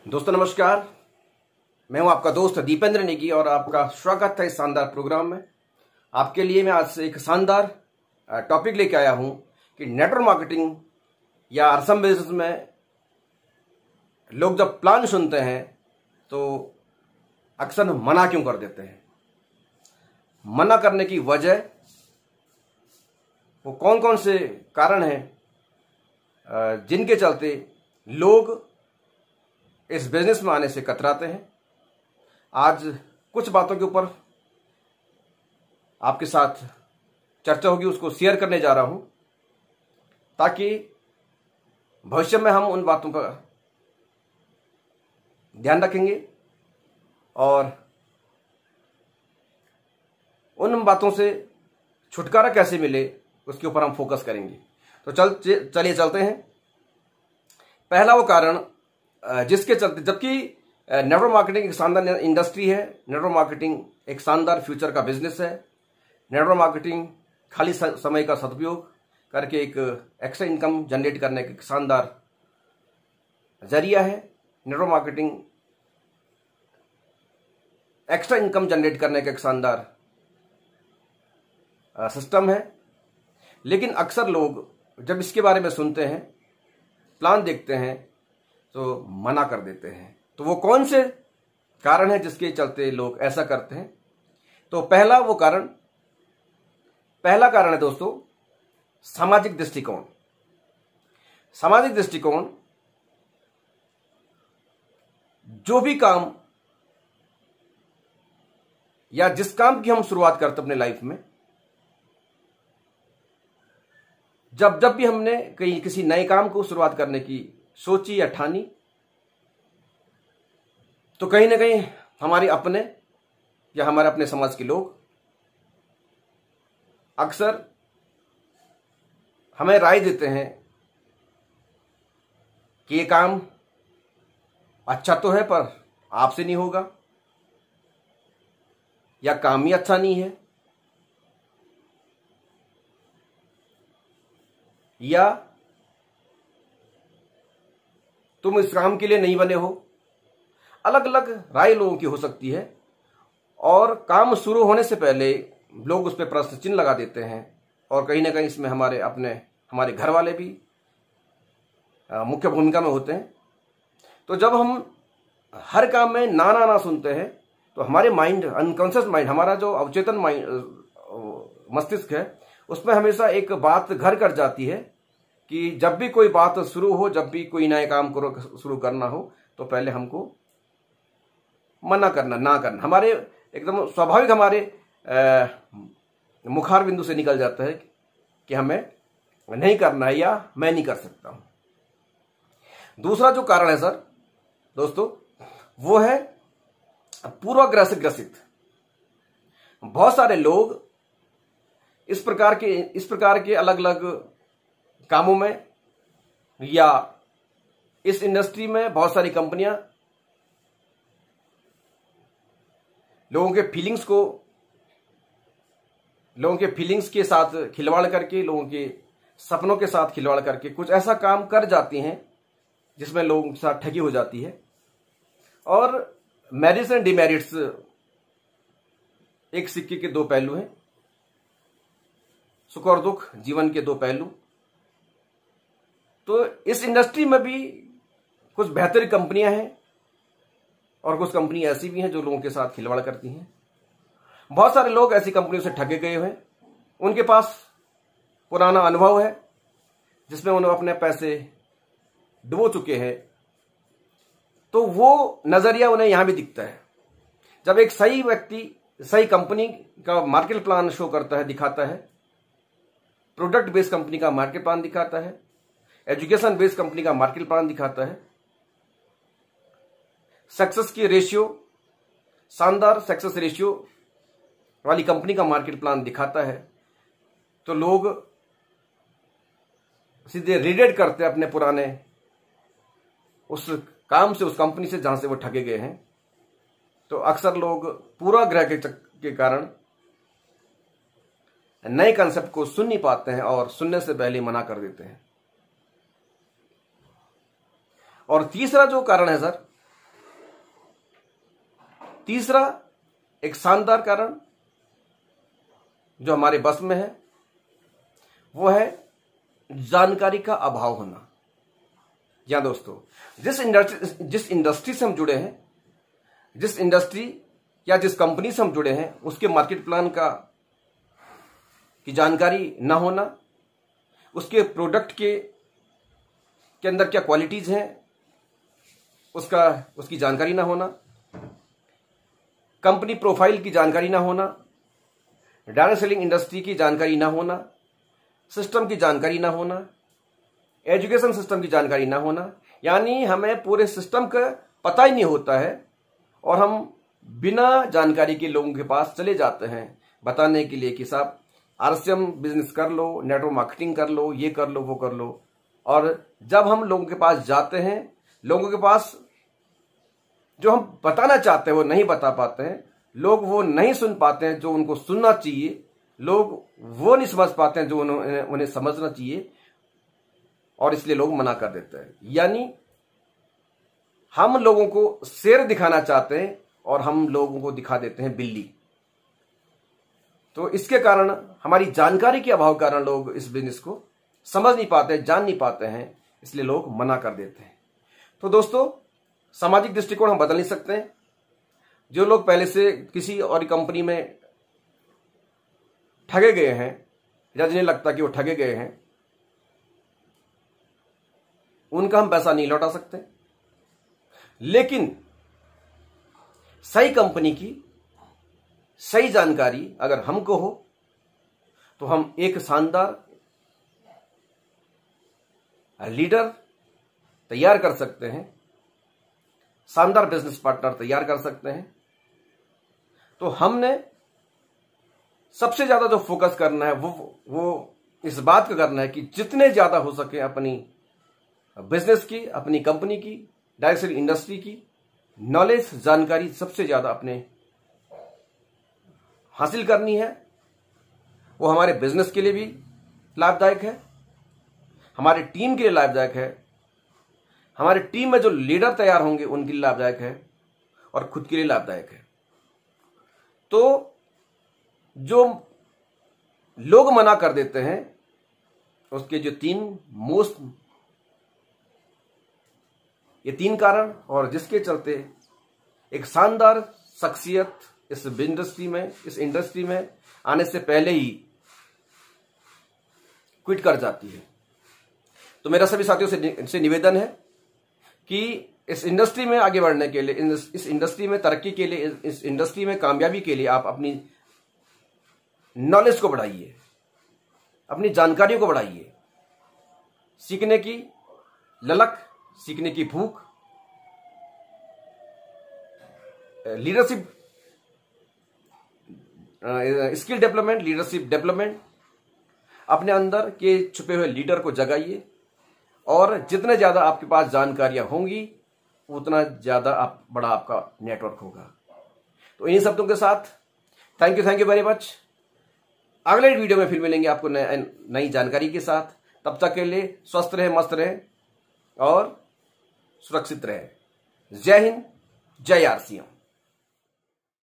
दोस्तों नमस्कार। मैं हूं आपका दोस्त दीपेंद्र नेगी और आपका स्वागत है इस शानदार प्रोग्राम में। आपके लिए मैं आज से एक शानदार टॉपिक लेके आया हूं कि नेटवर्क मार्केटिंग या आरसम बिजनेस में लोग जब प्लान सुनते हैं तो अक्सर मना क्यों कर देते हैं। मना करने की वजह वो कौन कौन से कारण हैं जिनके चलते लोग इस बिजनेस में आने से कतराते हैं। आज कुछ बातों के ऊपर आपके साथ चर्चा होगी, उसको शेयर करने जा रहा हूं ताकि भविष्य में हम उन बातों का ध्यान रखेंगे और उन बातों से छुटकारा कैसे मिले उसके ऊपर हम फोकस करेंगे। तो चलिए चलते हैं। पहला वो कारण जिसके चलते, जबकि नेटवर्क मार्केटिंग एक शानदार इंडस्ट्री है, नेटवर्क मार्केटिंग एक शानदार फ्यूचर का बिजनेस है, नेटवर्क मार्केटिंग खाली समय का सदुपयोग करके एक एक्स्ट्रा इनकम जनरेट करने का एक शानदार जरिया है। Network marketing extra income generate करने का एक शानदार सिस्टम है। लेकिन अक्सर लोग जब इसके बारे में सुनते हैं, प्लान देखते हैं तो मना कर देते हैं। तो वो कौन से कारण है जिसके चलते लोग ऐसा करते हैं? तो पहला कारण है दोस्तों सामाजिक दृष्टिकोण। सामाजिक दृष्टिकोण, जो भी काम या जिस काम की हम शुरुआत करते अपने लाइफ में, जब भी हमने किसी नए काम को शुरुआत करने की सोची या ठानी, तो कहीं ना कहीं हमारे अपने या हमारे अपने समाज के लोग अक्सर हमें राय देते हैं कि ये काम अच्छा तो है पर आपसे नहीं होगा, या काम ही अच्छा नहीं है, या तुम इस काम के लिए नहीं बने हो। अलग अलग राय लोगों की हो सकती है और काम शुरू होने से पहले लोग उस पर प्रश्न चिन्ह लगा देते हैं और कहीं ना कहीं इसमें हमारे घर वाले भी मुख्य भूमिका में होते हैं। तो जब हम हर काम में ना ना ना सुनते हैं तो हमारे माइंड, अनकॉन्शियस माइंड, हमारा जो अवचेतन माइंड मस्तिष्क है, उसमें हमेशा एक बात घर कर जाती है कि जब भी कोई बात शुरू हो, जब भी कोई नए काम शुरू करना हो, तो पहले हमको मना करना, ना करना, हमारे एकदम स्वाभाविक हमारे मुखार बिंदु से निकल जाता है कि हमें नहीं करना है या मैं नहीं कर सकता हूं। दूसरा जो कारण है सर दोस्तों, वो है पूर्वाग्रह से ग्रसित। बहुत सारे लोग इस प्रकार के अलग अलग कामों में या इस इंडस्ट्री में बहुत सारी कंपनियां लोगों के फीलिंग्स के साथ खिलवाड़ करके, लोगों के सपनों के साथ खिलवाड़ करके कुछ ऐसा काम कर जाती हैं जिसमें लोगों के साथ ठगी हो जाती है। और मेरिट्स एंड डिमेरिट्स एक सिक्के के दो पहलू हैं, सुख और दुख जीवन के दो पहलू। तो इस इंडस्ट्री में भी कुछ बेहतर कंपनियां हैं और कुछ कंपनी ऐसी भी हैं जो लोगों के साथ खिलवाड़ करती हैं। बहुत सारे लोग ऐसी कंपनियों से ठगे गए हुए हैं, उनके पास पुराना अनुभव है जिसमें उन्होंने अपने पैसे डुबो चुके हैं। तो वो नजरिया उन्हें यहां भी दिखता है। जब एक सही व्यक्ति सही कंपनी का मार्केट प्लान शो करता है, दिखाता है, प्रोडक्ट बेस्ड कंपनी का मार्केट प्लान दिखाता है, एजुकेशन बेस्ड कंपनी का मार्केट प्लान दिखाता है, सक्सेस की रेशियो, शानदार सक्सेस रेशियो वाली कंपनी का मार्केट प्लान दिखाता है, तो लोग सीधे रिलेट करते हैं अपने पुराने उस काम से, उस कंपनी से जहां से वो ठगे गए हैं। तो अक्सर लोग पूर्वाग्रह के कारण नए कंसेप्ट को सुन नहीं पाते हैं और सुनने से पहले मना कर देते हैं। और तीसरा जो कारण है सर, तीसरा एक शानदार कारण जो हमारे बस में है वो है जानकारी का अभाव होना। या दोस्तों, जिस इंडस्ट्री से हम जुड़े हैं, जिस इंडस्ट्री या जिस कंपनी से हम जुड़े हैं, उसके मार्केट प्लान की जानकारी ना होना, उसके प्रोडक्ट के अंदर क्या क्वालिटीज हैं उसकी जानकारी ना होना, कंपनी प्रोफाइल की जानकारी ना होना, डायरेक्ट सेलिंग इंडस्ट्री की जानकारी ना होना, सिस्टम की जानकारी ना होना, एजुकेशन सिस्टम की जानकारी ना होना, यानी हमें पूरे सिस्टम का पता ही नहीं होता है और हम बिना जानकारी के लोगों के पास चले जाते हैं बताने के लिए कि साहब आरसीएम बिजनेस कर लो, नेटवर्क मार्केटिंग कर लो, ये कर लो, वो कर लो। और जब हम लोगों के पास जाते हैं, लोगों के पास जो हम बताना चाहते हैं वो नहीं बता पाते हैं, लोग वो नहीं सुन पाते हैं जो उनको सुनना चाहिए, लोग वो नहीं समझ पाते हैं जो उन्हें समझना चाहिए, और इसलिए लोग मना कर देते हैं। यानी हम लोगों को शेर दिखाना चाहते हैं और हम लोगों को दिखा देते हैं बिल्ली। तो इसके कारण, हमारी जानकारी के अभाव के कारण लोग इस बिजनेस को समझ नहीं पाते, जान नहीं पाते हैं, इसलिए लोग मना कर देते हैं। तो दोस्तों, सामाजिक दृष्टिकोण हम बदल नहीं सकते हैं। जो लोग पहले से किसी और कंपनी में ठगे गए हैं या जिन्हें लगता कि वो ठगे गए हैं, उनका हम पैसा नहीं लौटा सकते, लेकिन सही कंपनी की सही जानकारी अगर हमको हो तो हम एक शानदार लीडर तैयार कर सकते हैं, शानदार बिजनेस पार्टनर तैयार कर सकते हैं। तो हमने सबसे ज्यादा जो फोकस करना है वो इस बात का करना है कि जितने ज्यादा हो सके अपनी बिजनेस की, अपनी कंपनी की, डायरेक्ट सेलिंग इंडस्ट्री की नॉलेज, जानकारी सबसे ज्यादा अपने हासिल करनी है। वो हमारे बिजनेस के लिए भी लाभदायक है, हमारी टीम के लिए लाभदायक है, हमारी टीम में जो लीडर तैयार होंगे उनके लिए लाभदायक है और खुद के लिए लाभदायक है। तो जो लोग मना कर देते हैं उसके जो ये तीन कारण, और जिसके चलते एक शानदार शख्सियत इस इंडस्ट्री में आने से पहले ही क्विट कर जाती है। तो मेरा सभी साथियों से निवेदन है कि इस इंडस्ट्री में आगे बढ़ने के लिए, इस इंडस्ट्री में तरक्की के लिए, इस इंडस्ट्री में कामयाबी के लिए आप अपनी नॉलेज को बढ़ाइए, अपनी जानकारियों को बढ़ाइए। सीखने की ललक, सीखने की भूख, leadership, skill development, leadership development, अपने अंदर के छुपे हुए लीडर को जगाइए। और जितने ज्यादा आपके पास जानकारियां होंगी उतना ज्यादा बड़ा आपका नेटवर्क होगा। तो इन शब्दों के साथ थैंक यू वेरी मच। अगले वीडियो में फिर मिलेंगे आपको नई जानकारी के साथ। तब तक के लिए स्वस्थ रहे, मस्त रहे और सुरक्षित रहे। जय हिंद, जय आरसीएम।